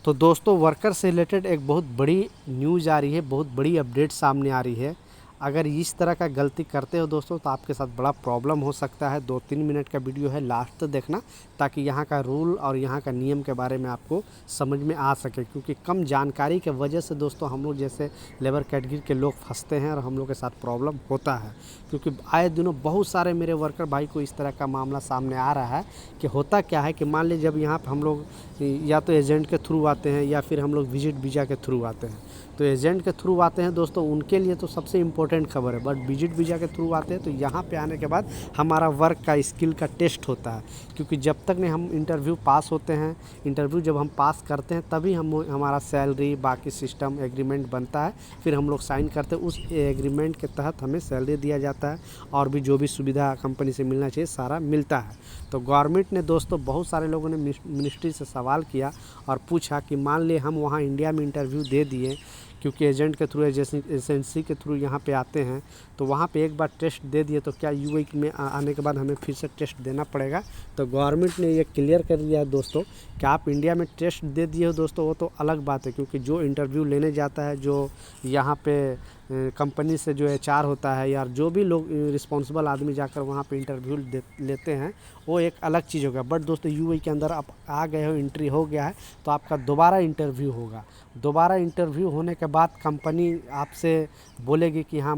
तो दोस्तों वर्कर से रिलेटेड एक बहुत बड़ी न्यूज़ आ रही है, बहुत बड़ी अपडेट सामने आ रही है। अगर इस तरह का गलती करते हो दोस्तों तो आपके साथ बड़ा प्रॉब्लम हो सकता है। 2-3 मिनट का वीडियो है, लास्ट तक देखना ताकि यहाँ का रूल और यहाँ का नियम के बारे में आपको समझ में आ सके, क्योंकि कम जानकारी के वजह से दोस्तों हम लोग जैसे लेबर कैटेगरी के लोग फंसते हैं और हम लोग के साथ प्रॉब्लम होता है। क्योंकि आए दिनों बहुत सारे मेरे वर्कर भाई को इस तरह का मामला सामने आ रहा है कि होता क्या है कि मान लीजिए जब यहाँ पर हम लोग या तो एजेंट के थ्रू आते हैं या फिर हम लोग विजिट वीज़ा के थ्रू आते हैं। तो एजेंट के थ्रू आते हैं दोस्तों, उनके लिए तो सबसे इम्पोर्टेंट खबर है, बट विजिट वीज़ा के थ्रू आते हैं तो यहाँ पे आने के बाद हमारा वर्क का स्किल का टेस्ट होता है। क्योंकि जब तक नहीं हम इंटरव्यू पास होते हैं, इंटरव्यू जब हम पास करते हैं तभी हमारा सैलरी बाकी सिस्टम एग्रीमेंट बनता है, फिर हम लोग साइन करते हैं। उस एग्रीमेंट के तहत हमें सैलरी दिया जाता है और भी जो भी सुविधा कंपनी से मिलना चाहिए सारा मिलता है। तो गवर्नमेंट ने दोस्तों, बहुत सारे लोगों ने मिनिस्ट्री से सवाल किया और पूछा कि मान ले हम वहाँ इंडिया में इंटरव्यू दे दिए, क्योंकि एजेंट के थ्रू एजेंसी के थ्रू यहाँ पे आते हैं, तो वहाँ पे एक बार टेस्ट दे दिए तो क्या यूएई में आने के बाद हमें फिर से टेस्ट देना पड़ेगा? तो गवर्नमेंट ने ये क्लियर कर दिया है दोस्तों कि आप इंडिया में टेस्ट दे दिए हो दोस्तों, वो तो अलग बात है। क्योंकि जो इंटरव्यू लेने जाता है, जो यहाँ पे कंपनी से जो एचआर होता है या जो भी लोग रिस्पॉन्सिबल आदमी जाकर वहाँ पे इंटरव्यू लेते हैं, वो एक अलग चीज़ होगा। बट दोस्तों यूएई के अंदर आप आ गए हो, एंट्री हो गया है, तो आपका दोबारा इंटरव्यू होगा। दोबारा इंटरव्यू होने के बाद कंपनी आपसे बोलेगी कि हाँ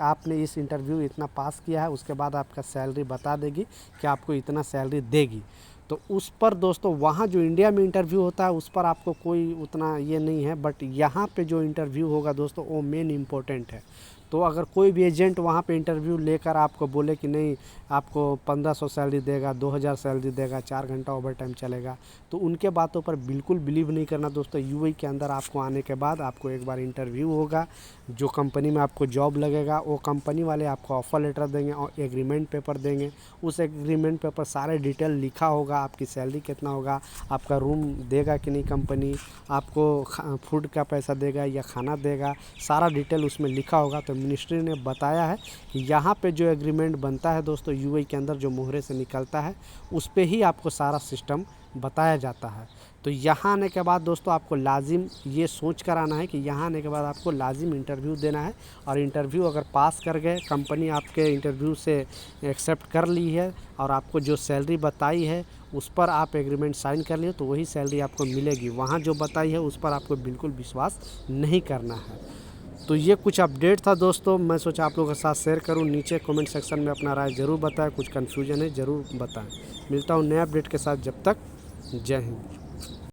आपने इस इंटरव्यू इतना पास किया है, उसके बाद आपका सैलरी बता देगी कि आपको इतना सैलरी देगी। तो उस पर दोस्तों वहाँ जो इंडिया में इंटरव्यू होता है उस पर आपको कोई उतना ये नहीं है, बट यहाँ पे जो इंटरव्यू होगा दोस्तों वो मेन इम्पोर्टेंट है। तो अगर कोई भी एजेंट वहाँ पे इंटरव्यू लेकर आपको बोले कि नहीं आपको 1500 सैलरी देगा, 2000 सैलरी देगा, 4 घंटा ओवर टाइम चलेगा, तो उनके बातों पर बिल्कुल बिलीव नहीं करना दोस्तों। यूएई के अंदर आपको आने के बाद आपको एक बार इंटरव्यू होगा, जो कंपनी में आपको जॉब लगेगा वो कंपनी वाले आपको ऑफ़र लेटर देंगे और एग्रीमेंट पेपर देंगे। उस एग्रीमेंट पेपर सारे डिटेल लिखा होगा, आपकी सैलरी कितना होगा, आपका रूम देगा कि नहीं कंपनी, आपको फूड का पैसा देगा या खाना देगा, सारा डिटेल उसमें लिखा होगा। तो मिनिस्ट्री ने बताया है कि यहाँ पे जो एग्रीमेंट बनता है दोस्तों यूएई के अंदर, जो मोहरे से निकलता है उस पे ही आपको सारा सिस्टम बताया जाता है। तो यहाँ आने के बाद दोस्तों आपको लाजिम ये सोच कर आना है कि यहाँ आने के बाद आपको लाजिम इंटरव्यू देना है, और इंटरव्यू अगर पास कर गए, कंपनी आपके इंटरव्यू से एक्सेप्ट कर ली है और आपको जो सैलरी बताई है उस पर आप एग्रीमेंट साइन कर लिए, तो वही सैलरी आपको मिलेगी। वहाँ जो बताई है उस पर आपको बिल्कुल विश्वास नहीं करना है। तो ये कुछ अपडेट था दोस्तों, मैं सोचा आप लोगों के साथ शेयर करूं। नीचे कमेंट सेक्शन में अपना राय ज़रूर बताएं, कुछ कन्फ्यूजन है ज़रूर बताएं। मिलता हूं नए अपडेट के साथ, जब तक जय हिंद।